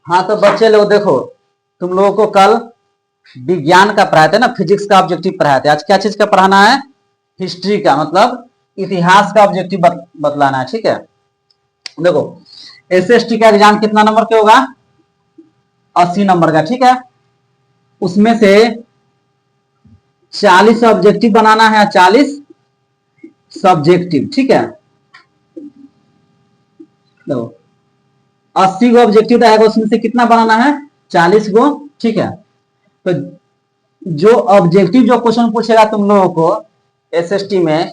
हाँ तो बच्चे लोग देखो, तुम लोगों को कल विज्ञान का पढ़ाए थे ना, फिजिक्स का ऑब्जेक्टिव पढ़ाए थे। आज क्या चीज का पढ़ाना है? हिस्ट्री का, मतलब इतिहास का ऑब्जेक्टिव बतलाना है। ठीक है, देखो एसएसटी का एग्जाम कितना नंबर के होगा? 80 नंबर का। ठीक है, उसमें से 40 ऑब्जेक्टिव बनाना है, 40 सब्जेक्टिव। ठीक है, देखो 80 गो ऑब्जेक्टिव रहेगा, उसमें से कितना बनाना है? 40 गो। ठीक है, तो जो ऑब्जेक्टिव जो क्वेश्चन पूछेगा तुम लोगों को एसएसटी में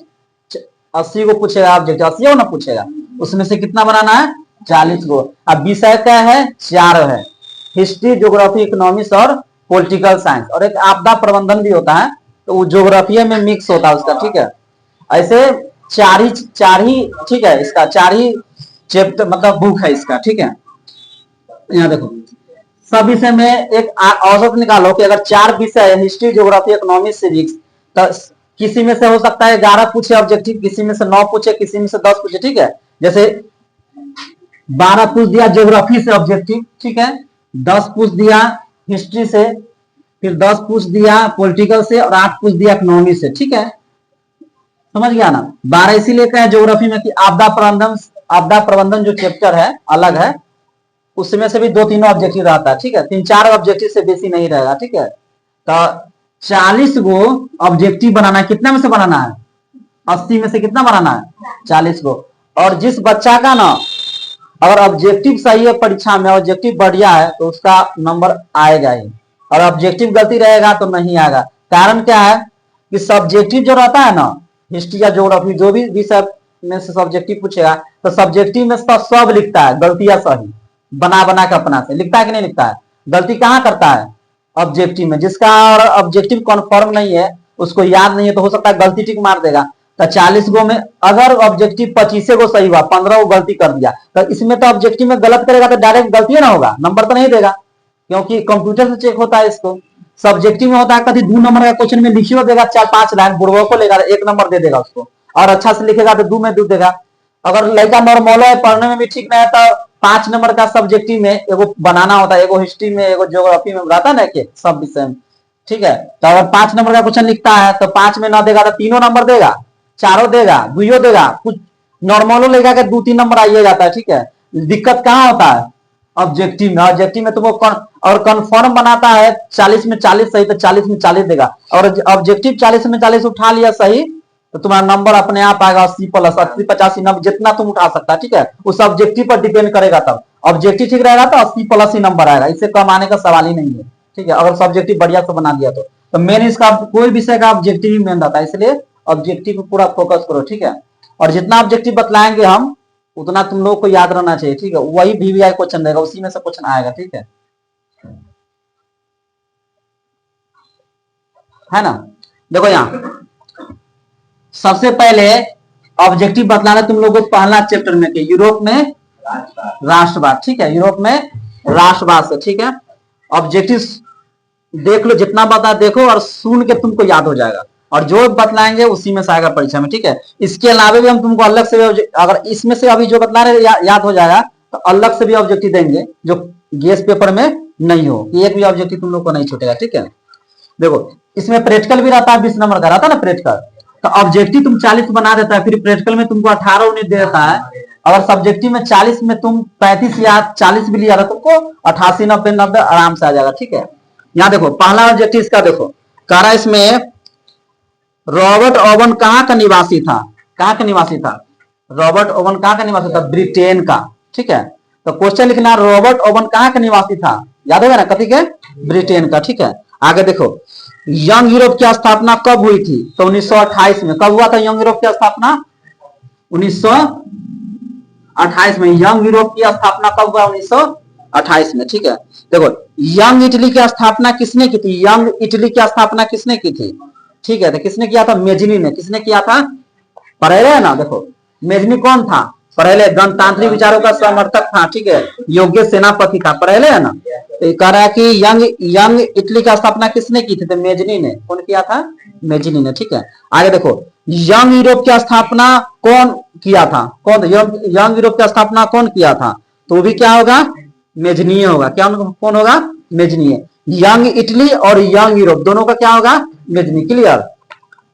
80 को पूछेगा, ऑब्जेक्टिव 80 को ना पूछेगा, उसमें से कितना बनाना है? 40 गो। अब विषय क्या है? 4 है, हिस्ट्री, ज्योग्राफी, इकोनॉमिक्स और पॉलिटिकल साइंस, और एक आपदा प्रबंधन भी होता है, तो वो ज्योग्राफी में मिक्स होता है उसका। ठीक है, ऐसे चार ही ठीक है, इसका 4 ही चैप्टर मतलब बुक है इसका। ठीक है, यहाँ देखो सब विषय में एक औसत निकालो कि अगर 4 विषय है, हिस्ट्री, ज्योग्राफी, इकोनॉमिक्स, सिविक्स, तो किसी में से हो सकता है 11 पूछे ऑब्जेक्टिव, किसी में से 9 पूछे, किसी में से 10 पूछे। ठीक है, जैसे 12 पूछ दिया ज्योग्राफी से ऑब्जेक्टिव, ठीक है, 10 पूछ दिया हिस्ट्री से, फिर 10 पूछ दिया पॉलिटिकल से, और 8 पूछ दिया इकोनॉमी से। ठीक है, समझ गया ना? 12 इसीलिए कहा ज्योग्राफी में कि आपदा प्रबंधन जो चैप्टर है अलग है, उसमें से भी 2-3 ऑब्जेक्टिव रहता है। ठीक है, 3-4 ऑब्जेक्टिव से बेसी नहीं रहेगा। ठीक है, तो 40 गो ऑब्जेक्टिव बनाना है। कितने में से बनाना है? 80 में से कितना बनाना है? 40 गो। और जिस बच्चा का ना अगर ऑब्जेक्टिव सही है, परीक्षा में ऑब्जेक्टिव बढ़िया है, तो उसका नंबर आएगा ही, और ऑब्जेक्टिव गलती रहेगा तो नहीं आएगा। कारण क्या है कि सब्जेक्टिव जो रहता है ना, हिस्ट्री या ज्योग्राफी जो भी विषय में से सब्जेक्टिव पूछेगा, तो सब्जेक्टिव में सब लिखता है गलतियां सही, बना बना के अपना से लिखता है कि नहीं लिखता है? गलती कहाँ करता है? ऑब्जेक्टिव में। जिसका और ऑब्जेक्टिव कन्फर्म नहीं है, उसको याद नहीं है, तो हो सकता है गलती टिक मार देगा। तो 40 गो में अगर ऑब्जेक्टिव 25 गो सही हुआ, 15 गो गलती कर दिया, तो इसमें तो ऑब्जेक्टिव में गलत करेगा तो डायरेक्ट गलती ना होगा, नंबर तो नहीं देगा, क्योंकि कंप्यूटर से चेक होता है इसको। सब्जेक्टिव में होता है कभी 2 नंबर का क्वेश्चन में लिखियो देगा 4-5 लाइन, बुढ़वा को लेगा 1 नंबर दे देगा उसको, और अच्छा से लिखेगा तो 2 में 2 देगा। अगर लड़का नॉर्मल है, पढ़ने में भी ठीक नहीं है, तो 5 नंबर का सब्जेक्टिव में एगो बनाना होता है, एगो हिस्ट्री में, एगो ज्योग्राफी में रहता है ना कि सब विषय में। ठीक है, तो अगर 5 नंबर का क्वेश्चन लिखता है तो 5 में ना देगा तो 3 नंबर देगा, 4 देगा, 2 देगा, कुछ नॉर्मलो लेगा कि 2-3 नंबर आइए जाता है। ठीक है, दिक्कत कहाँ होता है? ऑब्जेक्टिव में। ऑब्जेक्टिव में तुमको और कन्फर्म बनाता है 40 में 40 सही तो 40 में 40 देगा, और ऑब्जेक्टिव 40 में 40 उठा लिया सही तो तुम्हारा नंबर अपने आप आएगा 80+80, 85, 90 जितना तुम उठा सकता है। ठीक है, उस ऑब्जेक्टिव पर डिपेंड करेगा, तब ऑब्जेक्टिव ठीक रहेगा तो 80+ नंबर आएगा, इससे कम आने का सवाल ही नहीं है। ठीक है, अगर सब्जेक्टिव बढ़िया से बना दिया तो मेन इसका कोई विषय का ऑब्जेक्टिव ही मेन रहता है, इसलिए ऑब्जेक्टिव पर पूरा फोकस करो। ठीक है, और जितना ऑब्जेक्टिव बतलाएंगे हम उतना तुम लोग को याद रहना चाहिए। ठीक है, वही वीवीआई क्वेश्चन रहेगा, उसी में से क्वेश्चन आएगा। ठीक है ना? देखो यहाँ सबसे पहले ऑब्जेक्टिव बतलाना तुम लोगों को पहला चैप्टर में के यूरोप में राष्ट्रवाद। ठीक है, यूरोप में राष्ट्रवाद से। ठीक है, ऑब्जेक्टिव देख लो, जितना बता देखो और सुन के तुमको याद हो जाएगा, और जो बतलाएंगे उसी में से आएगा परीक्षा में। ठीक है, इसके अलावा भी हम तुमको अलग से, अगर इसमें से अभी जो बतला रहे याद हो जाएगा तो अलग से भी ऑब्जेक्टिव देंगे जो गेस पेपर में नहीं हो, एक भी ऑब्जेक्टिव तुम लोग को नहीं छूटेगा। ठीक है, देखो इसमें प्रैक्टिकल भी रहता है, 20 नंबर का रहता है ना प्रैक्टिकल, तो ऑब्जेक्टिव तुम 40 बना देता है, फिर प्रैक्टिकल में तुमको 18-19 दे देता है। अगर सब्जेक्टिव में 40 में तुम 35 या 40 भी लिया था, तुमको 88, 90, 90 आराम से आ जाएगा। ठीक है, यहाँ देखो पहला ऑब्जेक्टिव इसका देखो, कह रहा है इसमें रॉबर्ट ओवन कहाँ का निवासी था? कहाँ का निवासी था? रॉबर्ट ओवन कहाँ का निवासी था? ब्रिटेन का। ठीक है, तो क्वेश्चन लिखना रॉबर्ट ओवन कहाँ का निवासी था, याद होगा ना, कथी के? ब्रिटेन का। ठीक है, आगे देखो यंग यूरोप की स्थापना कब हुई थी? तो 1928 में। कब हुआ था यंग यूरोप की स्थापना? 1928 में। यंग यूरोप की स्थापना कब हुआ? 1928 में। ठीक है, देखो यंग इटली की स्थापना किसने की थी? यंग इटली की स्थापना किसने की थी? ठीक है, तो किसने किया था? मेजनी ने। किसने किया था? परेले है ना, देखो मेजनी कौन था? परेले गणतांत्रिक विचारों का समर्थक था। ठीक है, योग्य सेनापति था, परेले है ना। तो कह रहा है कि यंग इटली की स्थापना किसने की थी? तो मेजनी ने। कौन किया था? मेजनी ने। ठीक है, आगे देखो यंग यूरोप की स्थापना कौन किया था? कौन यंग यूरोप की स्थापना कौन किया था? तो भी क्या होगा? मेजनीय होगा। क्या कौन होगा? मेजनीय। यंग इटली और यंग यूरोप दोनों का क्या होगा? मेजनी। क्लियर?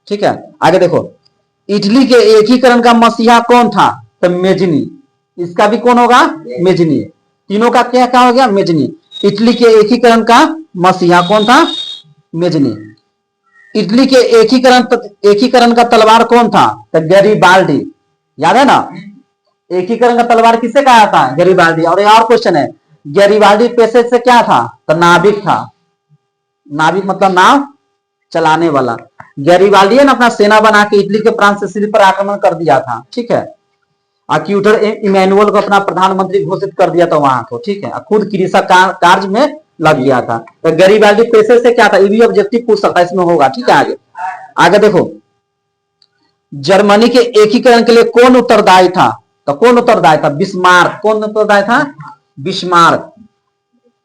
ठीक है, आगे देखो, इटली के एकीकरण का मसीहा कौन था? तो मेजनी। इसका भी कौन होगा? मेजनी। तीनों का क्या क्या हो गया? मेजनी। इटली के एकीकरण का मसीहा कौन था? मेजनी। इटली के एकीकरण का तलवार कौन था? तो गैरिबाल्डी। याद है ना? एकीकरण का तलवार किसे कहा था? गैरिबाल्डी। और एक और क्वेश्चन है, गैरिबाल्डी पेशे से क्या था? तो नाविक था। नाविक मतलब नाव चलाने वाला। गैरिबाल्डी ने अपना सेना बना के इटली के प्रांत सिसिली पर आक्रमण कर दिया था। ठीक है, अक्यूटर इमैनुअल को अपना प्रधानमंत्री घोषित कर दिया था वहां को। ठीक है, खुद कृषक कार्य में लग गया था। तो गैरिबाल्डी पेशे से क्या था? ये भी ऑब्जेक्टिव पूछ सकता है, इसमें होगा। ठीक है, आगे आगे देखो, जर्मनी के एकीकरण के लिए कौन उत्तरदायी था? तो कौन उत्तरदायी था? बिस्मार्क। कौन उत्तरदायी था? बिस्मार्क।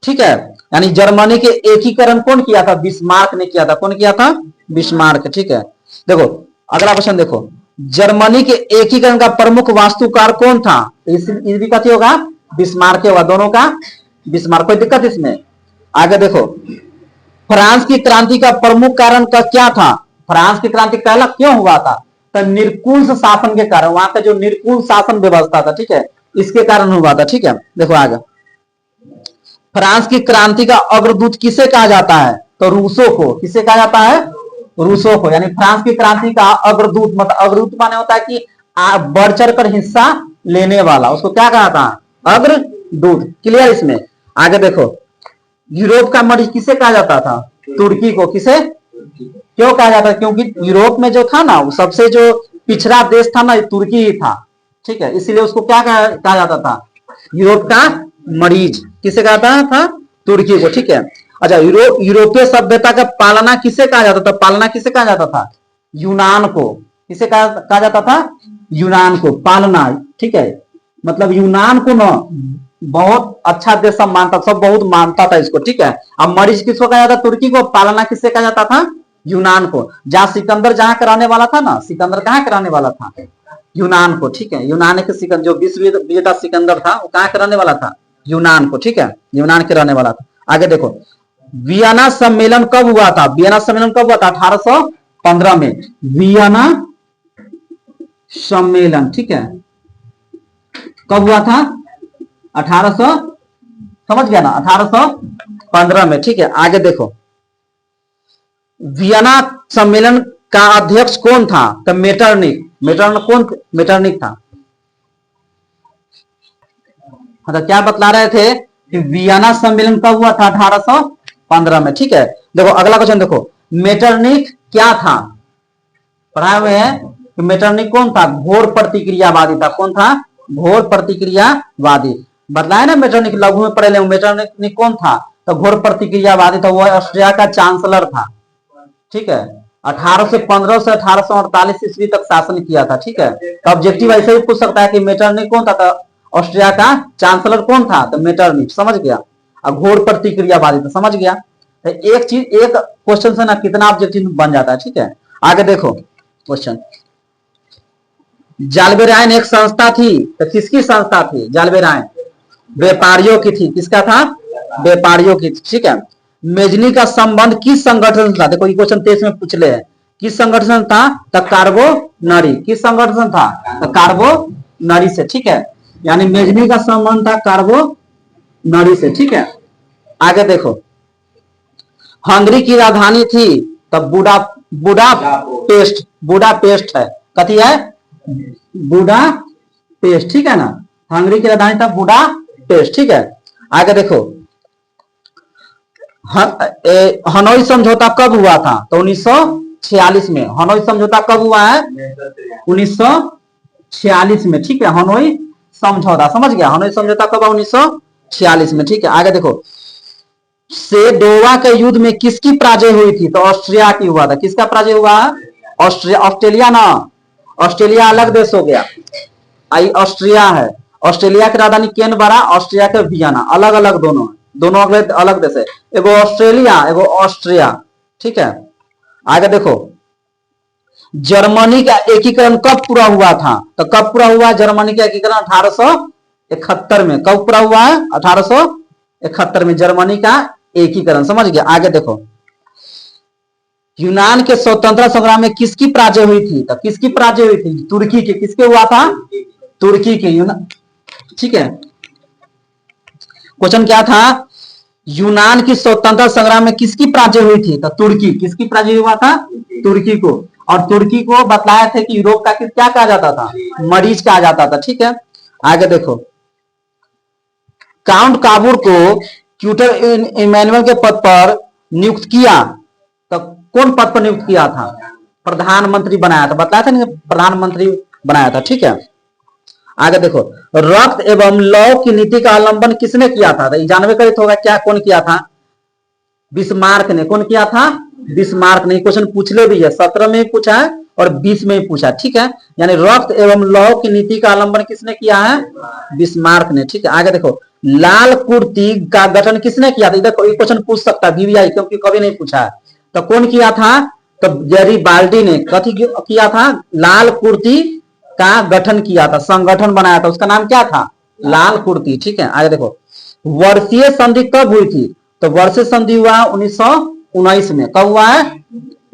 ठीक है, यानी जर्मनी के एकीकरण कौन किया था? बिस्मार्क ने किया था। कौन किया था? बिस्मार्क। ठीक है, देखो अगला क्वेश्चन देखो, जर्मनी के एकीकरण का प्रमुख वास्तुकार कौन था? इस भी कथी होगा? बिस्मार्क होगा। दोनों का बिस्मार्क। कोई दिक्कत इसमें? आगे देखो, फ्रांस की क्रांति का प्रमुख कारण का क्या था? फ्रांस की क्रांति पहला क्यों हुआ था? तो निरकुश शासन के कारण, वहां का जो निरकुश शासन व्यवस्था था, ठीक है, इसके कारण हुआ था। ठीक है, देखो आगे, फ्रांस की क्रांति का अग्रदूत किसे कहा जाता है? तो रूसो को। किसे कहा जाता है? रूसो को। यानी फ्रांस की क्रांति का अग्रदूत, मतलब अग्रदूत माने होता है कि बढ़ चढ़ कर हिस्सा लेने वाला, उसको क्या कहा था? अग्रदूत। क्लियर? इसमें आगे देखो, यूरोप का मरीज किसे कहा जाता था? तुर्की को। किसे? क्यों कहा जाता? क्योंकि यूरोप में जो था ना, वो सबसे जो पिछड़ा देश था ना, तुर्की ही था। ठीक है, इसलिए उसको क्या कहा जाता था? यूरोप का मरीज। किसे कहा था? तुर्की को। ठीक है, अच्छा, यूरोपीय सभ्यता का पालना किसे कहा जाता था? पालना किसे कहा जाता था? यूनान को। किसे कहा जाता था? यूनान को। पालना। ठीक है, मतलब यूनान को ना बहुत अच्छा देश सब मानता, सब बहुत मानता था इसको। ठीक है, अब मरीज किसको कहा जाता? तुर्की को। पालना किससे कहा जाता था? यूनान को। जहां सिकंदर जहां कराने वाला था ना, सिकंदर कहां कराने वाला था? यूनान को। ठीक है, यूनान के सिकंदर, जो विश्व विजेता सिकंदर था, वो कहां कराने वाला था? यूनान को। ठीक है, यूनान के रहने वाला था। आगे देखो, वियना सम्मेलन कब हुआ था? वियना सम्मेलन कब हुआ था? 1815 में वियना सम्मेलन। ठीक है, कब हुआ था? 1800, समझ गया ना? 1815 में। ठीक है, आगे देखो, वियना सम्मेलन का अध्यक्ष कौन था? तो मेटरनिक। मेटरनिक था। मतलब क्या बतला रहे थे कि वियना सम्मेलन कब हुआ था? 1815 में। ठीक है, देखो अगला क्वेश्चन देखो, मेटरनिक क्या था? पढ़ाए हुए हैं कि मेटरनिक कौन था? घोर प्रतिक्रियावादी था। कौन था? घोर प्रतिक्रियावादी। बतलाए ना मेटरनिक, लघु में पढ़े। मेटरनिक कौन था? तो घोर प्रतिक्रियावादी था। वो ऑस्ट्रिया का चांसलर था। ठीक है, 1815 से 1848 ईस्वी तक शासन किया था। ठीक है, तो ऑब्जेक्टिव ऐसे भी पूछ सकता है कि मेटरनिक कौन था? तो ऑस्ट्रिया का चांसलर कौन था? तो मेटरनिक। समझ गया? और घोर प्रतिक्रियावादी था। समझ गया? तो एक चीज, एक क्वेश्चन से ना कितना ऑब्जेक्टिव बन जाता है। ठीक है, आगे देखो क्वेश्चन, जालबेरायन एक संस्था थी। तो किसकी संस्था थी? जालबेरायन व्यापारियों की थी। किसका था? व्यापारियों की। ठीक है, मेजनी का संबंध किस संगठन से था? देखो ये क्वेश्चन 23 में पूछ ले है, किस संगठन था? तो कार्बोनरी। किस संगठन था? तो कार्बोनरी से। ठीक है, यानी मेजनी का संबंध था कार्बोनरी से। ठीक है, आगे देखो, हंगरी की राजधानी थी तो बुडापेस्ट। बुडापेस्ट है। कथी है? बुडापेस्ट। ठीक है ना, हंगरी की राजधानी था बुडापेस्ट। ठीक है, आगे देखो, हनोई समझौता कब हुआ था? तो 1946 में। हनोई समझौता कब हुआ है? 1946 में। ठीक है, हनोई समझौता। समझ गया? हनोई समझौता कब है? 1946 में। ठीक है, आगे देखो, सेडोवा के युद्ध में किसकी पराजय हुई थी? तो ऑस्ट्रिया की हुआ था। किसका पराजय हुआ? ऑस्ट्रेलिया ना, ऑस्ट्रेलिया अलग देश हो गया, आई ऑस्ट्रिया है। ऑस्ट्रेलिया की राजधानी कैनबरा, ऑस्ट्रिया के वियना। अलग अलग दोनों अलग देश है। एगो ऑस्ट्रेलिया, एगो ऑस्ट्रिया। ठीक है, आगे देखो, जर्मनी का एकीकरण कब पूरा हुआ था? तो कब पूरा हुआ जर्मनी का एकीकरण? 1871 में। कब पूरा हुआ है? 1871 71 में जर्मनी का एकीकरण। समझ गया। आगे देखो, यूनान के स्वतंत्रता संग्राम में किसकी पराजय हुई थी? तो किसकी पराजय हुई थी? तुर्की के। किसके हुआ था? तुर्की के। ठीक है। क्वेश्चन क्या था? यूनान की स्वतंत्रता संग्राम में किसकी पराजय हुई थी? तो तुर्की। किसकी पराजय हुआ था? तुर्की को। और तुर्की को बतलाया था कि यूरोप का क्या कहा जाता था? मरीज कहा जाता था। ठीक है। आगे देखो, काउंट काबूर को ट्यूटर इमैनुअल के पद पर नियुक्त किया, तो कौन पद पर नियुक्त किया था? प्रधानमंत्री बनाया था। बताया था ना, प्रधानमंत्री बनाया था। ठीक है। आगे देखो, रक्त एवं लौ की नीति का अवलंबन किसने किया था? तो जानवे करित होगा क्या कौन किया था? बिस्मार्क ने। कौन किया था? बिस्मार्क ने। क्वेश्चन पूछ ले भी है, 17 में भी पूछा है और 20 में भी पूछा। ठीक है। यानी रक्त एवं लौ की नीति का अवलंबन किसने किया है? बिस्मार्क ने। ठीक है। आगे देखो, लाल कुर्ती का गठन किसने किया था? इधर कोई क्वेश्चन पूछ सकता है वीवीआई, क्योंकि कभी नहीं पूछा है। तो कौन किया था? तो गैरिबाल्डी ने। कथी किया था? लाल कुर्ती का गठन किया था, संगठन बनाया था। उसका नाम क्या था? लाल कुर्ती। ठीक है। आगे देखो, वर्षीय संधि कब हुई थी? तो वर्षीय संधि हुआ 1919 में। कब हुआ है?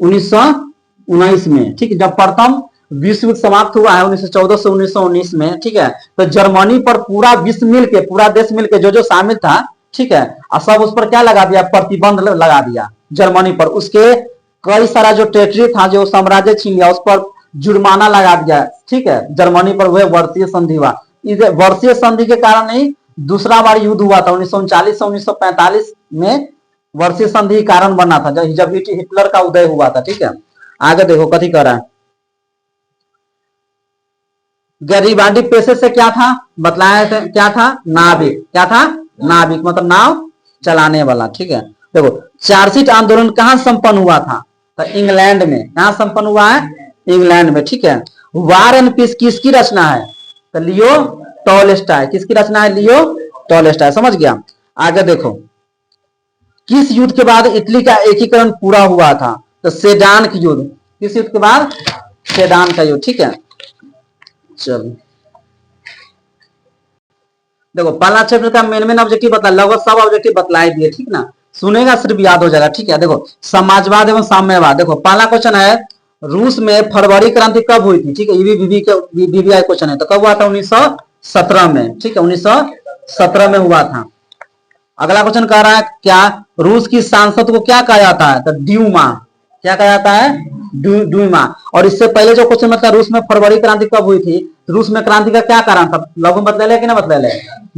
1919 में। ठीक है। जब प्रथम विश्व युद्ध समाप्त हुआ है 1914 से 1919 में। ठीक है। तो जर्मनी पर पूरा विश्व मिलके, पूरा देश मिलके जो जो शामिल था, ठीक है, और सब उस पर क्या लगा दिया? प्रतिबंध लगा दिया जर्मनी पर। उसके कई सारा जो टेरिटरी था, जो साम्राज्य छीन लिया, उस पर जुर्माना लगा दिया। ठीक है। जर्मनी पर वह वर्षीय संधि हुआ। इस वर्षीय संधि के कारण ही दूसरा बार युद्ध हुआ था 1939 से 1945 में। वर्षीय संधि के कारण बना था जब हिटलर का उदय हुआ था। ठीक है। आगे देखो, कथी कर रहा है? गैरिबाल्डी पेशे से क्या था? बतलाया क्या था? नाविक। क्या था? नाविक, मतलब नाव चलाने वाला। ठीक है। देखो, चार्जशीट आंदोलन कहां संपन्न हुआ था? तो इंग्लैंड में। कहां संपन्न हुआ है? इंग्लैंड में। ठीक है। वार एंड पीस किसकी रचना है? तो लियो टॉलस्टॉय। किसकी रचना है? लियो टॉलस्टॉय। समझ गया। आगे देखो, किस युद्ध के बाद इटली का एकीकरण पूरा हुआ था? तो सेडान की युद्ध। किस युद्ध के बाद? सेडान का युद्ध। ठीक है। चलो देखो, पहला चैप्टर का मेन ऑब्जेक्टिव बतला, लगभग सब ऑब्जेक्टिव बतलाए दिए। ठीक ना, सुनेगा सिर्फ याद हो जाएगा। ठीक है। देखो, समाजवाद एवं साम्यवाद। देखो, पहला क्वेश्चन है, रूस में फरवरी क्रांति कब हुई थी? ठीक है। बीबीआई क्वेश्चन है। तो कब हुआ था? 1917 में। ठीक है। 1917 में हुआ था। अगला क्वेश्चन कह रहा है, क्या रूस की सांसद को क्या कहा जाता है? तो ड्यूमा। क्या कहा जाता है? ड्यूमा। और इससे पहले जो क्वेश्चन मतलब रूस में फरवरी क्रांति कब हुई थी? रूस में क्रांति का क्या कारण था? लघु बतले ले कि ना बतले ले?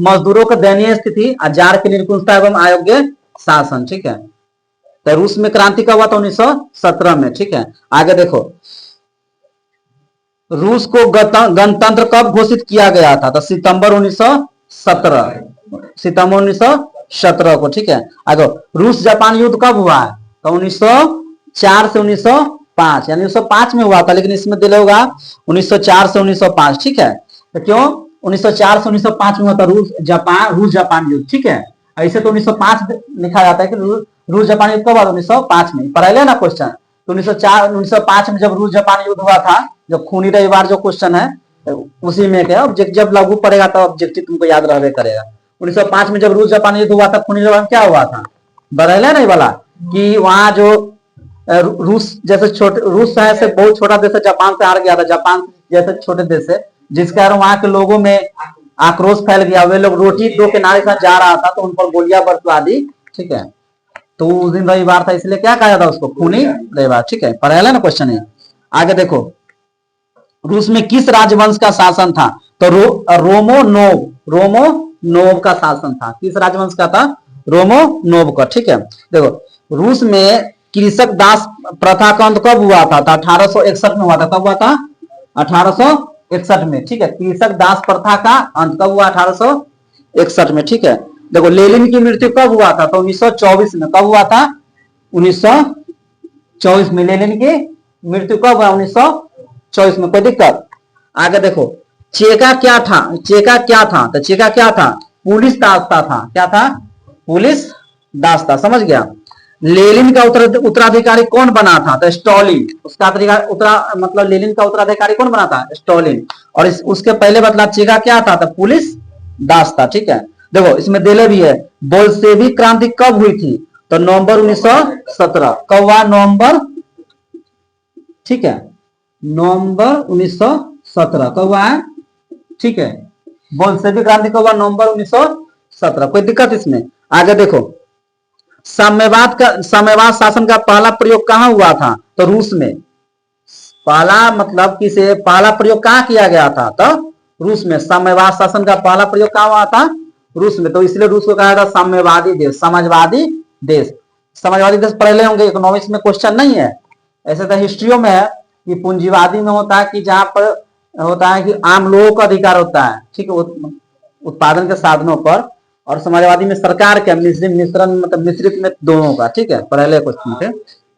मजदूरों की दयनीय स्थिति, जार की निरंकुशता एवं अयोग्य शासन। ठीक है। तो रूस में क्रांति कब हुआ था? 1917 में। ठीक है। आगे देखो, रूस को गणतंत्र कब घोषित किया गया था? तो सितंबर 1917। सितंबर 1917 को। ठीक है। आगे, रूस जापान युद्ध कब हुआ है? तो 1904 से 1905, यानी 1905 में हुआ था, लेकिन इसमें दिल होगा 1904 से 1905। ठीक है। तो क्यों 1904 से 1905 में हुआ था? रूस जापान युद्ध। ठीक है। ऐसे तो 1905 लिखा जाता है कि रूस जापान युद्ध कब हुआ? 1905 में। पढ़ा ना क्वेश्चन। तो 1905 में जब रूस जापान युद्ध हुआ था, जो खूनी रविवार जो क्वेश्चन है, उसी में क्या ऑब्जेक्ट, जब लागू पड़ेगा तो ऑब्जेक्टिव तुमको याद रहने करेगा। 1905 में जब रूस जापान युद्ध हुआ था, खूनी रविवार क्या हुआ था? बदला नहीं वाला कि वहां जो रूस जैसे छोटे, रूस से बहुत छोटा देश है, जापान से हार गया था। जापान जैसे छोटे देश है, जिस कारण वहां के लोगों में आक्रोश फैल गया। वे लोग रोटी दो के नारे साथ जा रहा था तो उन पर गोलियां बरसवा दी। ठीक है। तो उस दिन रविवार था, इसलिए क्या कहा जाता उसको? खूनी रविवार। ठीक है। पढ़ा ना क्वेश्चन है। आगे देखो, रूस में किस राजवंश का शासन था? तो रोमोनोव का शासन था। किस राजवंश का था? रोमोनोव का। ठीक है। देखो, रूस में कृषक दास प्रथा का अंत कब हुआ था? 1861 में हुआ था। कब हुआ था? 1861 में। ठीक है। कृषक दास प्रथा का अंत कब हुआ? 1861 में। ठीक है। देखो, लेनिन की मृत्यु कब हुआ था? तो 1924 में। कब हुआ था? 1924 में। लेनिन की मृत्यु कब हुआ? 1924 में। कोई दिक्कत? आगे देखो, चेका क्या था? चेका क्या था? तो चेका क्या था? पुलिस दास्ता था। क्या था? पुलिस दास्ता। समझ गया। लेनिन का उत्तराधिकारी कौन बना था? तो स्टॉलिन। उसका मतलब लेनिन का उत्तराधिकारी कौन बना था? स्टॉलिन। और उसके पहले बतला चेका क्या था? तो पुलिस दास्ता। ठीक है। देखो इसमें दिले भी है, बोल्शेविक क्रांति कब हुई थी, तो नवंबर 1917। कब हुआ, नवंबर, ठीक है, नवंबर 1917 कब हुआ है, ठीक है, बोल्शेविक क्रांति कब हुआ, नवंबर 1917। कोई दिक्कत इसमें? आगे देखो, साम्यवाद शासन का पहला प्रयोग कहां हुआ था, तो रूस में। पहला मतलब किसे, पहला प्रयोग कहां किया गया था, तो रूस में। साम्यवाद शासन का पहला प्रयोग कहां हुआ था, रूस में। तो इसलिए रूस को कहा था साम्यवादी देश, समाजवादी देश। समाजवादी देश पढ़े होंगे, इकोनॉमिक्स में क्वेश्चन नहीं है। ऐसे तो हिस्ट्रियों में है कि पूंजीवादी में होता है कि जहां पर होता है कि आम लोगों का अधिकार होता है, ठीक है, उत्पादन के साधनों पर। और समाजवादी में सरकार के मिश्रण, मतलब मिश्रित में दोनों का, ठीक है, पहले क्वेश्चन थे,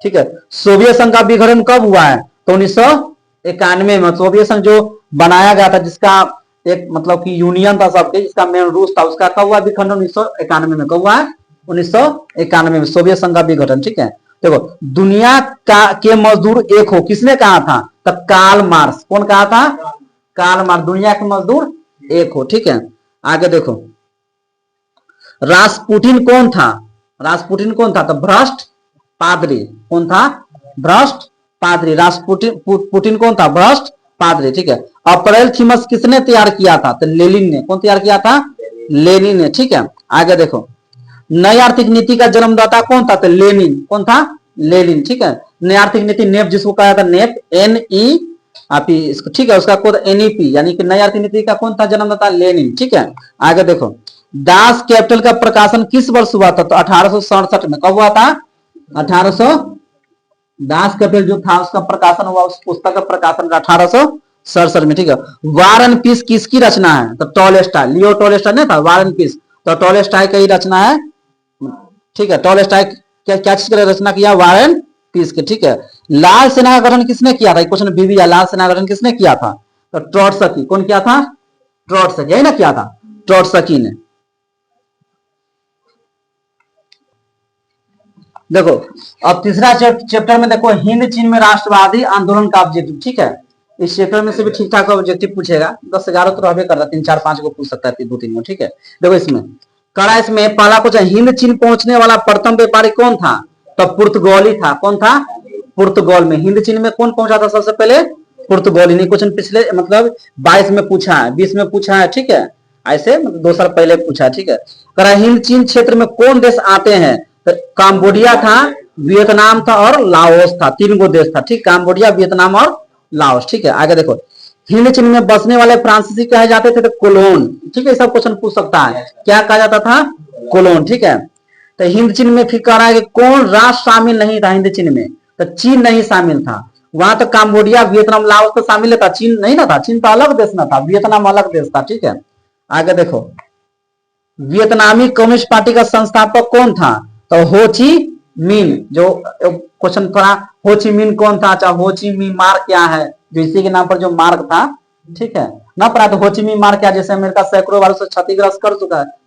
ठीक है। सोवियत संघ का विघटन कब हुआ है, तो 1991 में। सोवियत संघ जो बनाया गया था, जिसका एक मतलब कि यूनियन था सबके, जिसका मेन रूस था, उसका कब हुआ विखंडन, 1991 में। कब हुआ, 1991 में सोवियत संघ का विघटन, ठीक है। देखो, दुनिया का के मजदूर एक हो, किसने कहा था, तब कार्ल मार्क्स। कौन कहा था, कार्ल मार्क्स, दुनिया के मजदूर एक हो, ठीक है। आगे देखो, रासपुटिन कौन था, रासपुटिन कौन था, तो भ्रष्ट पादरी। कौन था, भ्रष्ट पादरी। रासपुटिन पुटिन कौन था, भ्रष्ट पादरी, ठीक है। अप्रैल थीमस किसने तैयार किया था, तो लेनिन ने। कौन तैयार किया था, लेनिन ने, ठीक है। आगे देखो, नई आर्थिक नीति का जन्मदाता कौन था, तो लेनिन। कौन था, लेनिन, ठीक है। नई आर्थिक नीति, नेप जिसको कहा था, नेप, NE, आप इसको, ठीक है, उसका कोड NEP, यानी कि नई आर्थिक नीति का कौन था जन्मदाता, लेनिन, ठीक है। आगे देखो, दास कैपिटल का प्रकाशन किस वर्ष हुआ था, तो 1867 में। कब हुआ था, 1800, दास कैपिटल जो था उसका प्रकाशन हुआ, उस पुस्तक का प्रकाशन 1867 में, ठीक है। वार एंड पीस किसकी रचना है, तो टॉलस्टॉय, लियो टॉलस्टॉय नहीं था, वार एंड पीस, तो टॉलस्टॉय की रचना है, ठीक है। टॉलस्टॉय क्या चीज की रचना किया, वार एंड पीस के, ठीक है। लाल सेना का गठन किसने किया था, क्वेश्चन बीबी, लाल सेना का गठन किसने किया था, तो ट्रॉट्स्की। कौन किया था, ट्रॉट्स्की, यही ना किया था, ट्रॉट्स्की ने। देखो, अब तीसरा चैप्टर में देखो, हिंद चीन में राष्ट्रवादी आंदोलन का ऑब्जेक्टिव, ठीक है। इस चैप्टर में से भी ठीक ठाक ऑब्जेक्टिव पूछेगा, 10-11 तो रहबे करता, 3-4-5 को पूछ सकता है, 2-3 को, ठीक है। देखो इसमें कड़ा, इसमें पहला क्वेश्चन, हिंद चीन पहुंचने वाला प्रथम व्यापारी कौन था, तो पुर्तगाली था। कौन था, पुर्तगाल में। हिंद चीन में कौन पहुंचा था सबसे पहले, पुर्तगाली। नहीं, क्वेश्चन पिछले मतलब 22 में पूछा है, 20 में पूछा है, ठीक है। ऐसे मतलब 2 साल पहले पूछा है, ठीक है। कड़ा, हिंद चीन क्षेत्र में कौन देश आते हैं, तो काम्बोडिया था, वियतनाम था और लाओस था, 3 गो देश था, ठीक। काम्बोडिया, वियतनाम और लाओस, ठीक है। आगे देखो, हिंद चीन में बसने वाले फ्रांसीसी कहे जाते थे, तो कोलोन, ठीक है। सब क्वेश्चन पूछ सकता है, क्या कहा जाता था, कोलोन, ठीक है। तो हिंद चीन में फिर कह रहा है कि कौन राष्ट्र शामिल नहीं था हिंद चीन में, तो चीन नहीं शामिल था। वहां तो काम्बोडिया, वियतनाम, लाओस तो शामिल था, चीन नहीं ना था। चीन तो अलग देश ना था, वियतनाम अलग देश था, ठीक है। आगे देखो, वियतनामी कम्युनिस्ट पार्टी का संस्थापक कौन था, तो हो ची मिन। जो क्वेश्चन पढ़ा, हो ची मिन कौन था, चाहे हो ची मिन मार्क क्या है, जो इसी के नाम पर जो मार्क था, ठीक है ना। पढ़ा तो हो ची मिन मार्क क्या, जैसे अमेरिका सैकड़ों बार उसे क्षतिग्रस्त कर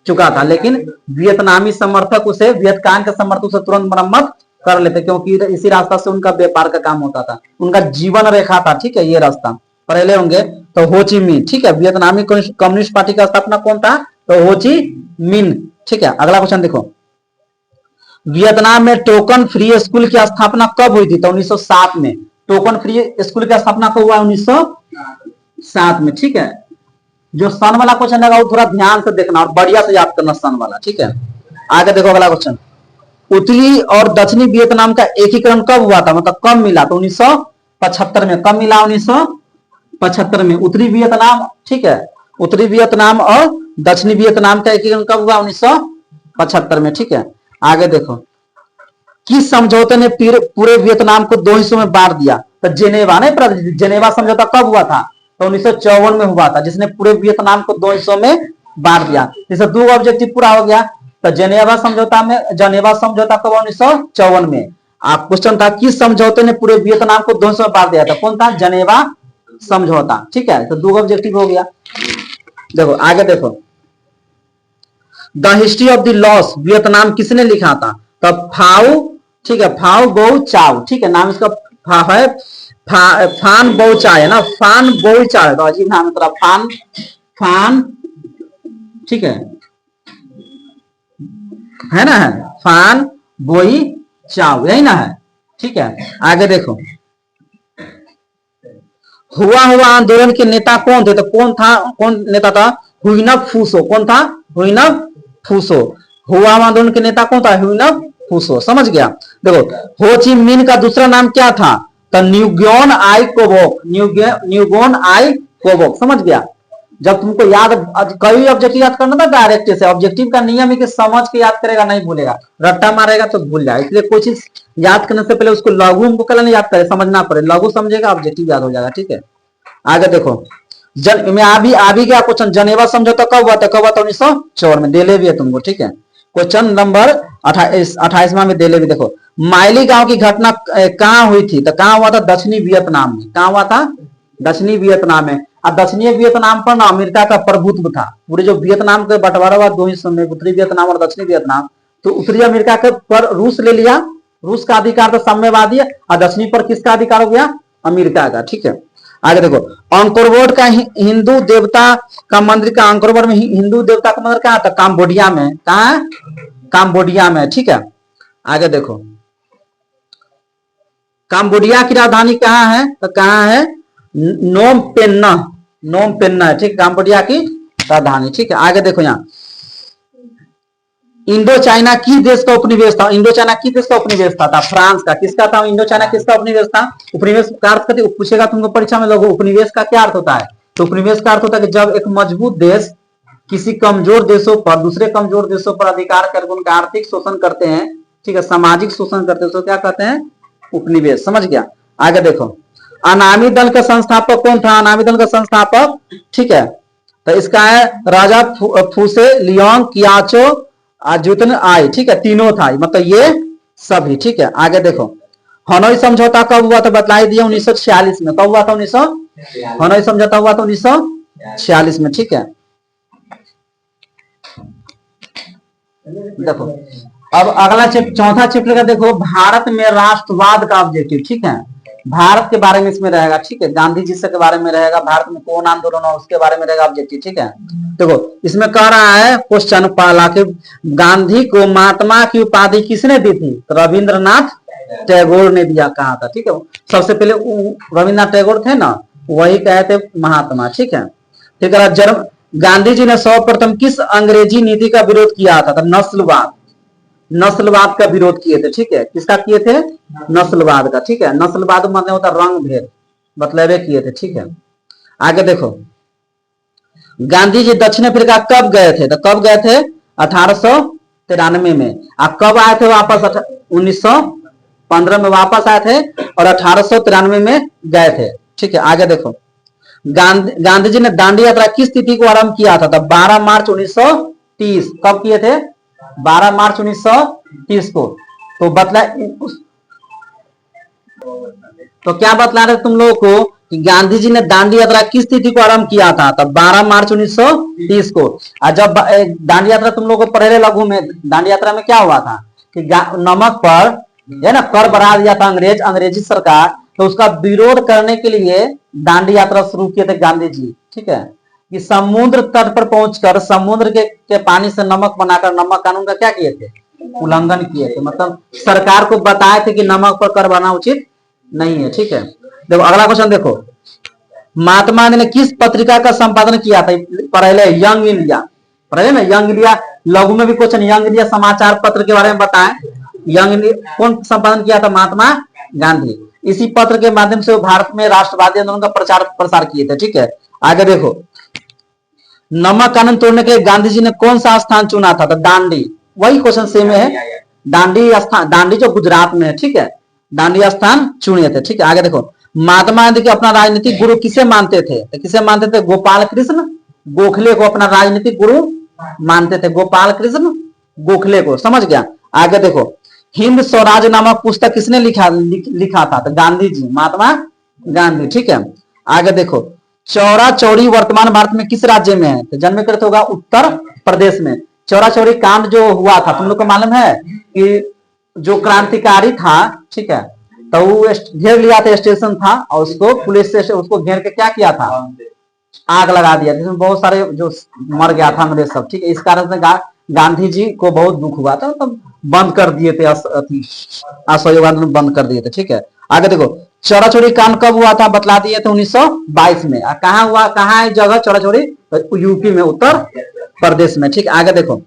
चुका था, लेकिन वियतनामी समर्थक उसे, वियतकांग के समर्थक उसे तुरंत मरम्मत कर लेते, क्योंकि इसी रास्ता से उनका व्यापार का काम होता था, उनका जीवन रेखा था, ठीक है, ये रास्ता पहले होंगे। तो हो ची मिन, ठीक है। वियतनामी कम्युनिस्ट पार्टी का स्थापना कौन था, तो हो ची मिन, ठीक है। अगला क्वेश्चन देखो, वियतनाम में टोकन फ्री स्कूल की स्थापना कब हुई थी, तो 1907 में। टोकन फ्री स्कूल की स्थापना कब हुआ, 1907 में, ठीक है। जो सन वाला क्वेश्चन है वो थोड़ा ध्यान से देखना और बढ़िया से याद करना, सन वाला, ठीक है। आगे देखो अगला क्वेश्चन, उत्तरी और दक्षिणी वियतनाम का एकीकरण कब हुआ था, मतलब कब मिला, तो 1975 में। कब मिला, 1975 में। उत्तरी वियतनाम, ठीक है, उत्तरी वियतनाम और दक्षिणी वियतनाम का एकीकरण कब हुआ, 1975 में, ठीक है। आगे देखो, किस समझौते ने पूरे वियतनाम को 2 हिस्सों में बांट दिया, तो जेनेवा, नहीं, जेनेवा समझौता कब हुआ था, तो 1954 में हुआ था, जिसने पूरे वियतनाम को 2 हिस्सों में बांट दिया। जैसे 2 ऑब्जेक्टिव पूरा हो गया। तो जेनेवा समझौता कब, 1954 में। आप क्वेश्चन था, किस समझौते ने पूरे वियतनाम को 2 हिस्सों में बांट दिया था, कौन था, जेनेवा समझौता, ठीक है। तो 2 ऑब्जेक्टिव हो गया। देखो आगे देखो, the history of the loss Vietnam किसने लिखा था, तो फाउ, ठीक है, फाउ गो चाव, ठीक है, नाम इसका है, फान बो चाय है ना, फान बो चाय, तो अजीब नाम है, फान फान, ठीक है, है ना, है फान बोई चाव, यही ना है। ठीक है, आगे देखो, हुआ हुआ आंदोलन के नेता कौन थे? तो कौन था, कौन नेता था? हुइनब फूसो। कौन था? हुइनब फूसो। हुआ हुआ आंदोलन के नेता कौन था? हुइनब फूसो। समझ गया? देखो, हो ची मिन का दूसरा नाम क्या था? तो न्यूगोन आई कोबोक, न्यूगोन आई कोबोक। समझ गया? जब तुमको याद, कई ऑब्जेक्टिव याद करना था डायरेक्ट से, ऑब्जेक्टिव का नियम है कि समझ के याद करेगा, नहीं भूलेगा, रट्टा मारेगा तो भूल जाएगा। इसलिए कोई चीज याद करने से पहले उसको लघु हमको कल नहीं याद करे, समझना पड़े, लघु समझेगा ऑब्जेक्टिव याद हो जाएगा। ठीक है, आगे देखो, जन में आभी क्या क्वेश्चन, जनेवा समझौता कब हुआ था? कब हुआ था? 1904 में। देले भी है तुमको। ठीक है, क्वेश्चन नंबर 28वां में देले भी। देखो, माइली गांव की घटना कहाँ हुई थी? तो कहाँ हुआ था? दक्षिणी वियतनाम में। कहाँ हुआ था? दक्षिणी वियतनाम में। और दक्षिणी वियतनाम पर ना अमेरिका का प्रभुत्व था। पूरे जो वियतनाम के बंटवारा हुआ दो हिस्सों में, उत्तरी वियतनाम और दक्षिणी वियतनाम, तो उत्तरी अमेरिका के पर रूस ले लिया, रूस का अधिकार तो साम्यवादी है, और दक्षिणी पर किसका अधिकार हो गया? अमेरिका का। ठीक है, आगे देखो, अंकोरवोट का हिंदू देवता का मंदिर का, अंकोरवोट में हिंदू देवता का मंदिर कहाँ था? काम्बोडिया में। कहाँ है? काम्बोडिया में। ठीक है, आगे देखो, काम्बोडिया की राजधानी कहाँ है? तो कहाँ है? नोम पेन्ना। नोम पेन्ना है। ठीक, काम्बोडिया की राजधानी। ठीक है, आगे देखो, यहाँ इंडो चाइना की देश का उपनिवेश था? इंडो चाइना की देश का उपनिवेश था फ्रांस का। किसका था? इंडो चाइना किसका उपनिवेश था? उपनिवेश का अर्थ करते पूछेगा तुमको परीक्षा में लोगों, उपनिवेश का क्या अर्थ होता है? तो उपनिवेश का अर्थ होता है कि जब एक मजबूत देश किसी कमजोर देशों पर, दूसरे कमजोर देशों पर अधिकार करके उनका आर्थिक शोषण करते हैं, ठीक है, सामाजिक शोषण करते हैं, तो क्या कहते हैं? उपनिवेश। समझ गया? आगे देखो, अनामी दल का संस्थापक कौन था? अनामी दल का संस्थापक, ठीक है, तो इसका है राजा फूसे लियोंग कियाचो जुतन आई। ठीक है, तीनों था, मतलब ये सभी। ठीक है, आगे देखो, हनोई समझौता कब हुआ था? बतलाई दिया 1946 में। कब हुआ था? 1900 हनोई समझौता हुआ था 1946 में। ठीक है, देखो, अब अगला चौथा चैप्टर का देखो, भारत में राष्ट्रवाद का ऑब्जेक्टिव। ठीक है, भारत के बारे में इसमें रहेगा। ठीक है, गांधी जी से के बारे में रहेगा, भारत में कौन आंदोलन हो उसके बारे में रहेगा ऑब्जेक्टिव। ठीक है, देखो, इसमें कह रहा है क्वेश्चन पहला कि गांधी को महात्मा की उपाधि किसने दी थी? तो रविंद्रनाथ टैगोर ने दिया। कहा था? ठीक है, सबसे पहले रविंद्रनाथ टैगोर थे ना, वही कहे थे महात्मा। ठीक है, ठीक है, गांधी जी ने सर्वप्रथम किस अंग्रेजी नीति का विरोध किया था? तो नस्लवाद, नस्लवाद का विरोध किए थे। ठीक है, किसका किए थे? नस्लवाद का। ठीक है, नस्लवाद मतलब होता रंग भेद, मतलब किए थे। ठीक है, आगे देखो, गांधी जी दक्षिण अफ्रीका कब गए थे? तो कब गए थे? 1893 में। अब कब आए थे वापस? 1915 में वापस आए थे और 1893 में गए थे। ठीक है, आगे देखो, गांधी जी ने दांडी यात्रा किस तिथि को आरंभ किया था? तो 12 मार्च 1930। कब किए थे? 12 मार्च 1930 को। तो क्या बतला रहे तुम लोगों को कि गांधी जी ने दांडी यात्रा किस तिथि को आरंभ किया था? तो 12 मार्च 1930 को। और जब दांडी यात्रा तुम लोग को पढ़े लघु में, दांडी यात्रा में क्या हुआ था कि नमक पर है ना कर बढ़ा दिया था अंग्रेजी सरकार, तो उसका विरोध करने के लिए दांडी यात्रा शुरू किए थे गांधी जी। ठीक है, कि समुद्र तट पर पहुंचकर समुद्र के पानी से नमक बनाकर नमक कानून का क्या किए थे? उल्लंघन किए थे, मतलब सरकार को बताए थे कि नमक पर कर बढ़ाना उचित नहीं है। ठीक है, देखो अगला क्वेश्चन देखो, महात्मा गांधी ने किस पत्रिका का संपादन किया था? पहले यंग इंडिया, पढ़े ना यंग इंडिया, लघु में भी क्वेश्चन यंग इंडिया समाचार पत्र के बारे में बताएं। यंग इंडिया कौन संपादन किया था? महात्मा गांधी। इसी पत्र के माध्यम से वो भारत में राष्ट्रवादी आंदोलन का प्रचार प्रसार किए थे। ठीक है, आगे देखो, नमक कानून तोड़ने के गांधी जी ने कौन सा स्थान चुना था? तो दांडी। वही क्वेश्चन सेम है, दांडी स्थान, दांडी जो गुजरात में है। ठीक है, दांडी स्थान चुने थे। ठीक है, आगे देखो, महात्मा गांधी के अपना राजनीतिक गुरु किसे मानते थे? तो किसे मानते थे? गोपाल कृष्ण गोखले को अपना राजनीतिक गुरु मानते थे, गोपाल कृष्ण गोखले को। समझ गया? आगे देखो, हिंद स्वराज नामक पुस्तक किसने लिखा था? तो गांधी जी, महात्मा गांधी। ठीक है, आगे देखो, चौरा चौरी वर्तमान भारत में किस राज्य में है? तो जन्मकृत होगा उत्तर प्रदेश में। चौरा चौरी कांड जो हुआ था तुम लोग को मालूम है कि जो क्रांतिकारी था, ठीक है, तो वो घेर लिया था, स्टेशन था, और उसको पुलिस से उसको घेर के क्या किया था? आग लगा दिया, जिसमें बहुत सारे जो मर गया था अंग्रेज सब। ठीक है, इस कारण से गांधी जी को बहुत दुख हुआ था, तब बंद कर दिए थे, असहयोग आंदोलन बंद कर दिए थे। ठीक है, आगे देखो, चौरा चौरी कांड कब हुआ था, बतला दिए थे 1922 में। कहा हुआ, कहा है जगह चौरा चौरी? यूपी में, उत्तर प्रदेश में। ठीक, आगे देखो,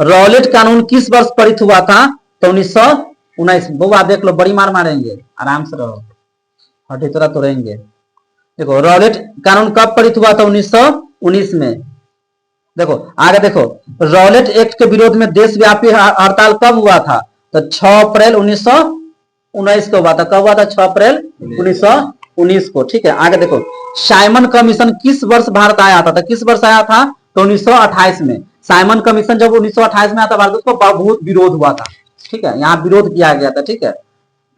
रॉलेट कानून किस वर्ष पारित हुआ था? तो 1919। बुआ देख लो, बड़ी मार मारेंगे, आराम से रहो, हटी तोरा तोड़ेंगे। देखो, रॉलेट कानून कब पारित हुआ था? 1919 में। देखो आगे देखो, रॉलेट एक्ट के विरोध में देशव्यापी हड़ताल कब हुआ था? तो 6 अप्रैल 1919 को हुआ था। कब हुआ था? 6 अप्रैल 1919 को। ठीक है, आगे देखो, साइमन कमीशन किस वर्ष भारत आया था? तो किस वर्ष आया था? तो 1928 में। साइमन कमीशन जब 1928 में आया था भारत, उसको बहुत विरोध हुआ था। ठीक है, यहाँ विरोध किया गया था। ठीक है,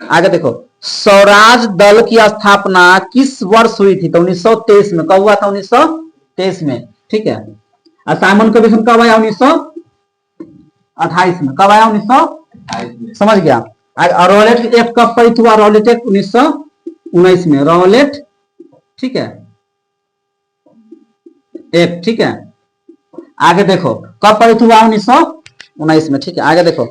आगे देखो, स्वराज दल की स्थापना किस वर्ष हुई थी? तो 1923 में। कब हुआ था? 1923 में। ठीक है, साइमन कमीशन कब आया? 1928 में। कब आया? 1928 समझ गया। रॉलेट एक्ट कब पारित हुआ? रॉलेट एक्ट 1919 में, रॉलेट, ठीक है, एक्ट। ठीक है, आगे देखो, कब पारित हुआ? 1919 में। ठीक है, आगे देखो,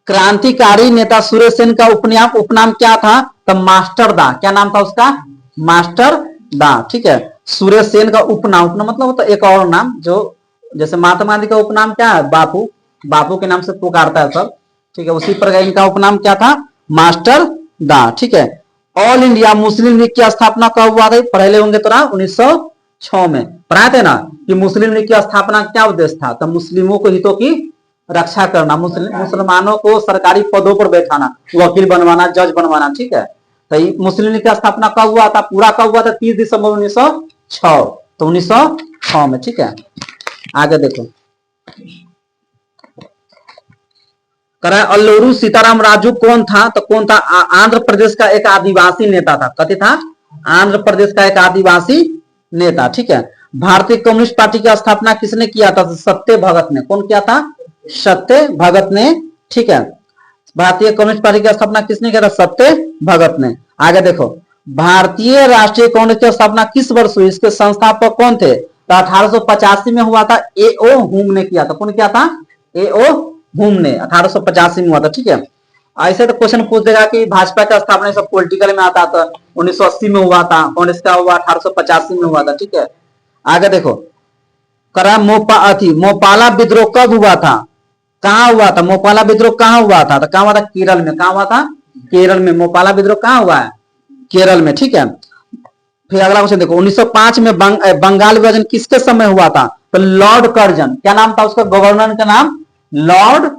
क्रांतिकारी नेता सूर्य सेन का उपनाम क्या था? तो मास्टर दा। क्या नाम था उसका? मास्टर दा। ठीक है, सूर्य सेन का उपनाम मतलब होता एक और नाम, जो जैसे महात्मा गांधी का उपनाम क्या है? बापू, बापू के नाम से पुकारता है सब। ठीक है, उसी प्रकार इनका उपनाम क्या था? मास्टर दा। ठीक है, ऑल इंडिया मुस्लिम लीग की स्थापना कब हुआ था? पढ़े होंगे तो 1906 में पढ़ाए थे ना, कि मुस्लिम लीग की स्थापना क्या उद्देश्य था? तो मुस्लिमों को हितों की रक्षा करना, मुसलमानों को सरकारी पदों पर बैठाना, वकील बनवाना, जज बनवाना। ठीक है, तो मुस्लिम लीग की स्थापना कब हुआ था? पूरा कब हुआ था? 30 दिसंबर 1906। तो 1906 में। ठीक है, आगे देखो, करा अल्लूरू सीताराम राजू कौन था? तो कौन था? आंध्र प्रदेश का एक आदिवासी नेता था। कथी था? आंध्र प्रदेश का एक आदिवासी नेता। ठीक है, भारतीय कम्युनिस्ट पार्टी की स्थापना किसने किया था? सत्य भगत ने। कौन किया था? सत्य भगत ने। ठीक है, भारतीय कम्युनिस्ट पार्टी की स्थापना किसने किया था? सत्य भगत ने। आगे देखो, भारतीय राष्ट्रीय कांग्रेस की स्थापना किस वर्ष हुई? इसके संस्थापक कौन थे? तो 1885 में हुआ था, ए.ओ. हुम ने किया था। कौन किया था? ए.ओ. हुम ने 1885 में हुआ था। ठीक है, ऐसे तो क्वेश्चन पूछ देगा कि भाजपा का स्थापना सब पॉलिटिकल में आता था, 1980 में हुआ था, कांग्रेस का हुआ 1885 में हुआ था। ठीक है, आगे देखो, करा मोपाला विद्रोह कब हुआ था? कहाँ हुआ था? मोपाला विद्रोह कहाँ हुआ था? तो कहाँ हुआ था? केरल में। कहाँ हुआ था? केरल में। मोपाला विद्रोह कहाँ हुआ है? केरल में। ठीक है, फिर अगला क्वेश्चन देखो, 1905 में बंगाल विभाजन किसके समय हुआ था? तो लॉर्ड कर्जन। क्या नाम था उसका? गवर्नर का नाम लॉर्ड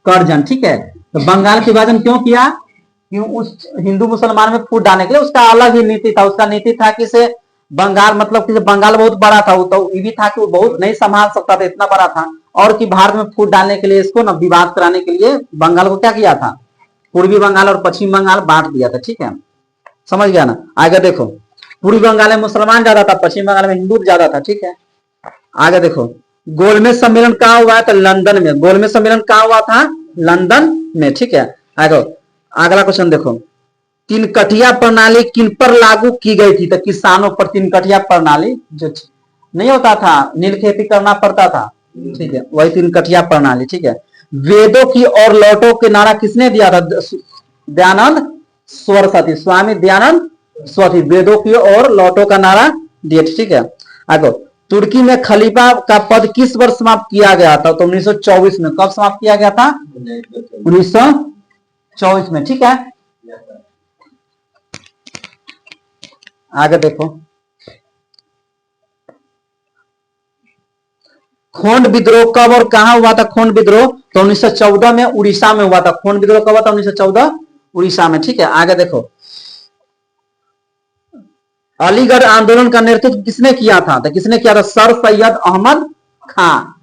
कर्जन। ठीक है, तो बंगाल के विभाजन क्यों किया? क्यों? उस हिंदू मुसलमान में फूट डालने के लिए। उसका अलग ही नीति था। उसका नीति था कि से बंगाल, मतलब कि बंगाल बहुत बड़ा था, वो तो ये भी था कि वो बहुत नहीं संभाल सकता था, इतना बड़ा था, और कि भारत में फूट डालने के लिए, इसको ना विवाद कराने के लिए बंगाल को क्या किया था? पूर्वी बंगाल और पश्चिम बंगाल बांट दिया था। ठीक है, समझ गया ना। आगे देखो, पूर्वी बंगाल में मुसलमान ज्यादा था, पश्चिम बंगाल में हिंदू ज्यादा था। ठीक है, आगे देखो, गोलमेज सम्मेलन कहाँ हुआ है? तो लंदन में। गोलमेज सम्मेलन कहाँ हुआ था? लंदन में। ठीक है, आगे अगला क्वेश्चन देखो, तीन कठिया प्रणाली किन पर लागू की गई थी? तो किसानों पर तीन कठिया प्रणाली, जो नहीं होता था, नील खेती करना पड़ता था। ठीक है, वही तीन कठिया प्रणाली। ठीक है, वेदों की और लौटो के नारा किसने दिया था? दयानंद सरस्वती, स्वामी दयानंद सरस्वती, वेदों की और लौटो का नारा दिए। ठीक है, आगे, तुर्की में खलीफा का पद किस वर्ष समाप्त किया गया था? तो 1924 में। कब समाप्त किया गया था? 1924 में। ठीक है, आगे देखो, खोंड विद्रोह कब और कहां हुआ था? खोंड विद्रोह तो 1914 में उड़ीसा में हुआ था। खोंड विद्रोह कब हुआ था? 1914 उड़ीसा में। ठीक है, आगे देखो, अलीगढ़ आंदोलन का नेतृत्व किसने किया था? तो किसने किया था? सर सैयद अहमद खान।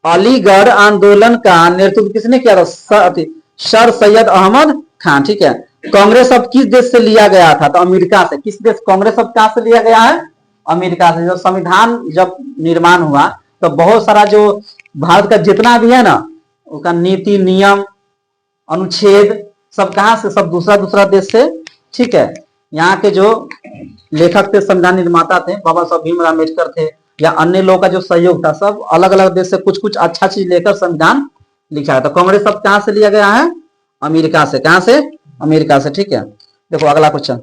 अलीगढ़ आंदोलन का नेतृत्व किसने किया था? सर सैयद अहमद खान। ठीक है, कांग्रेस अब किस देश से लिया गया था? तो अमेरिका से। किस देश? कांग्रेस अब कहां से लिया गया है? अमेरिका से। जब संविधान जब निर्माण हुआ तो बहुत सारा जो भारत का जितना भी है ना, उसका नीति, नियम, अनुच्छेद सब कहां से? सब दूसरा दूसरा देश से। ठीक है, यहाँ के जो लेखक थे, संविधान निर्माता थे, बाबा साहब भीमराव अम्बेडकर थे, या अन्य लोगों का जो सहयोग था, सब अलग अलग देश से कुछ कुछ अच्छा चीज लेकर संविधान लिखा है। तो कांग्रेस शब्द कहां से लिया गया है? अमेरिका से। कहां से? अमेरिका से। ठीक है, देखो अगला क्वेश्चन,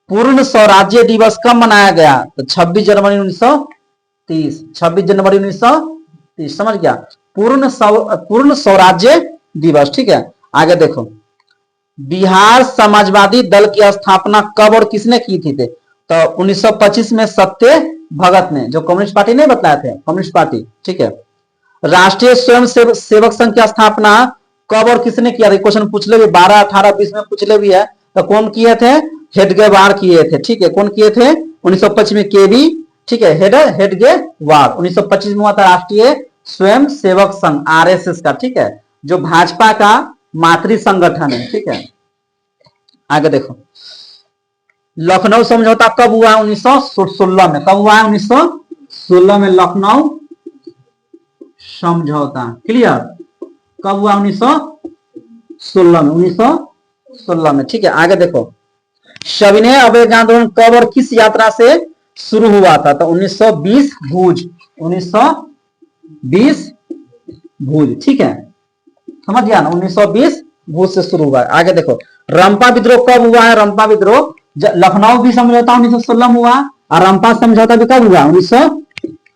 पूर्ण स्वराज्य दिवस कब मनाया गया? तो 26 जनवरी 1930। 26 जनवरी 1930, समझ गया? पूर्ण स्वराज्य दिवस। ठीक है, आगे देखो, बिहार समाजवादी दल की स्थापना कब और किसने की थी? तो 1925 में सत्य भगत ने, जो कम्युनिस्ट पार्टी नहीं बतलाए थे, कम्युनिस्ट पार्टी। ठीक है, राष्ट्रीय स्वयं सेवक संघ की स्थापना कब और किसने किया था? क्वेश्चन पूछ ले भी, 12, 18, 20 में पूछ ले भी है। तो कौन किए थे? हेडगेवार किए थे। ठीक है, कौन किए थे? 1925 में केवी, ठीक है, हेडगेवार। 1925 में हुआ था राष्ट्रीय स्वयं सेवक संघ, आरएसएस का। ठीक है, जो भाजपा का मातृ संगठन है। ठीक है, आगे देखो, लखनऊ समझौता कब हुआ? 1916 में। कब हुआ है? 1916 में लखनऊ समझौता। क्लियर? कब हुआ? 1916 में। 1916 में। ठीक है, आगे देखो, सविनय अवैध आंदोलन कब और किस यात्रा से शुरू हुआ था? तो 1920 भूज। 1920 भूज। ठीक है, समझ गया ना? 1920 भूज से शुरू हुआ है। आगे देखो, रंपा विद्रोह कब हुआ है? रंपा विद्रोह, लखनऊ भी समझौता 1916 में हुआ और रंपा समझौता भी कब हुआ? 1900।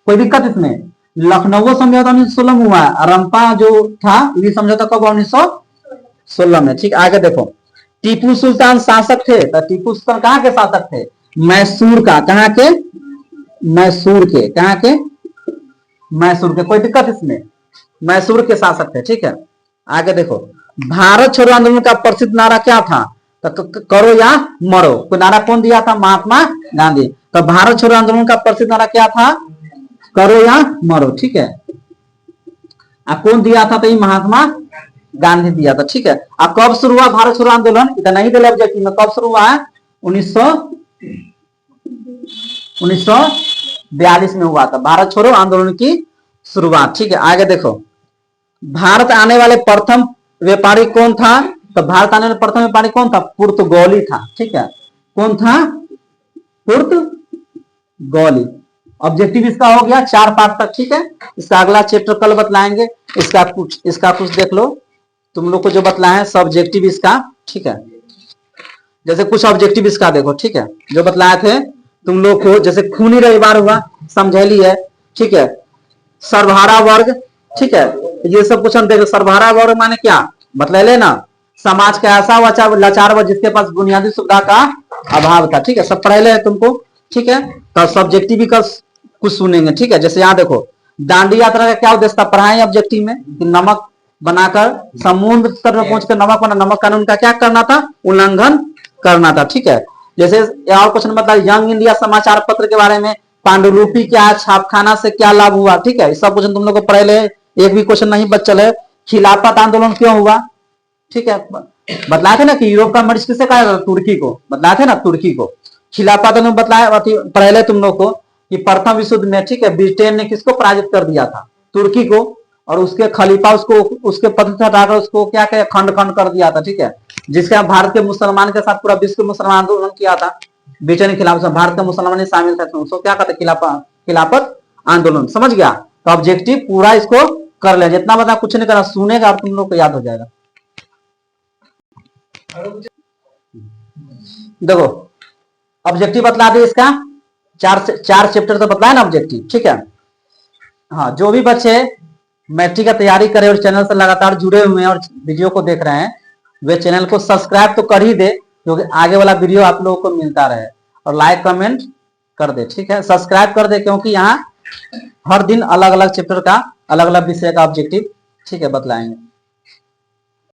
कोई दिक्कत इसमें? लखनऊ समझौता 1916 में हुआ और रंपा जो था ये समझौता कब हुआ? 1916 में। ठीक, आगे देखो, टीपू सुल्तान शासक थे। तो टीपू सुल्तान कहाँ के शासक थे? मैसूर का। कहाँ के? मैसूर के। कहाँ के? मैसूर के। कोई दिक्कत इसमें? मैसूर के शासक थे। ठीक है, आगे देखो, भारत छोड़ो आंदोलन का प्रसिद्ध नारा क्या था? तो करो या मरो। कोई नारा कौन दिया था? महात्मा गांधी। तो भारत छोड़ो आंदोलन का प्रसिद्ध नारा क्या था? करो या मरो। ठीक है, कौन दिया था? तो ये महात्मा गांधी दिया था। ठीक है, अब कब शुरू हुआ भारत छोड़ो आंदोलन? इतना नहीं दिया ऑब्जेक्टिव में। कब शुरू हुआ है? 1942 में हुआ था भारत छोड़ो आंदोलन की शुरुआत। ठीक है, आगे देखो, भारत आने वाले प्रथम व्यापारी कौन था? तो भारत आने वाले प्रथम व्यापारी कौन था? पुर्तगाली था। ठीक है, कौन था? पुर्तगाली। ऑब्जेक्टिव इसका हो गया 4 पार्ट तक। ठीक है, इसका अगला चैप्टर कल बतलाएंगे। इसका कुछ देख लो, तुम लोग को जो बतलाए हैं सब्जेक्टिव इसका। ठीक है, जैसे कुछ ऑब्जेक्टिव इसका देखो। ठीक है, जो बतलाए थे तुम लोग को, जैसे खूनी रविवार हुआ, समझैली है। ठीक है, सर्वहारा वर्ग। ठीक है, ये सब कुछ हम देखो। सर्वहारा वर्ग माने क्या? बतला लेना, समाज का ऐसा लाचार वर्ग जिसके पास बुनियादी सुविधा का अभाव था। ठीक है, सब पढ़े ले तुमको। ठीक है, तो सब्जेक्टिव भी कुछ सुनेंगे। ठीक है, जैसे यहाँ देखो, दांडी यात्रा का क्या उद्देश्य था? पढ़ाएं ऑब्जेक्टिव में कि नमक बनाकर समुद्र तट में पहुंचकर नमक बना, नमक कानून का क्या करना था? उल्लंघन करना था। ठीक है, जैसे और क्वेश्चन मतलब यंग इंडिया समाचार पत्र के बारे में, पांडुलिपि क्या, छापखाना से क्या लाभ हुआ? ठीक है, सब क्वेश्चन तुम लोग को पढ़े, एक भी क्वेश्चन नहीं बचल है। खिलाफत आंदोलन क्यों हुआ? ठीक है, बतलाए थे ना कि यूरोप का मर्ज किसे कहा जाता? तुर्की को। बतलाए थे ना, तुर्की को। खिलाफत आंदोलन बतलाया पढ़े तुम लोग को कि प्रथम विश्व युद्ध में, ठीक है, ब्रिटेन ने किसको पराजित कर दिया था? तुर्की को। और उसके खलीफा उसके पद से हटाकर उसको क्या क्या खंड खंड कर दिया था। ठीक है, जिसके भारत के मुसलमान के साथ पूरा विश्व मुसलमान आंदोलन किया था ब्रिटेन के खिलाफ। भारत के मुसलमान शामिल थे, उसको क्या कहते? खिलाफत आंदोलन। समझ गया? तो ऑब्जेक्टिव पूरा इसको कर ले, जितना बता कुछ नहीं करना, सुनेगा और तुम लोग को याद हो जाएगा। देखो ऑब्जेक्टिव बतला दे इसका, 4 चैप्टर तो बतलाया ना ऑब्जेक्टिव। ठीक है, हाँ, जो भी बच्चे मैट्रिक का तैयारी करे और चैनल से लगातार जुड़े हुए हैं और वीडियो को देख रहे हैं, वे चैनल को सब्सक्राइब तो कर ही दे, क्योंकि आगे वाला वीडियो आप लोगों को मिलता रहे। और लाइक कमेंट कर दे। ठीक है, सब्सक्राइब कर दे, क्योंकि यहाँ हर दिन अलग अलग चैप्टर का, अलग अलग विषय का ऑब्जेक्टिव, ठीक है, बतलाएंगे।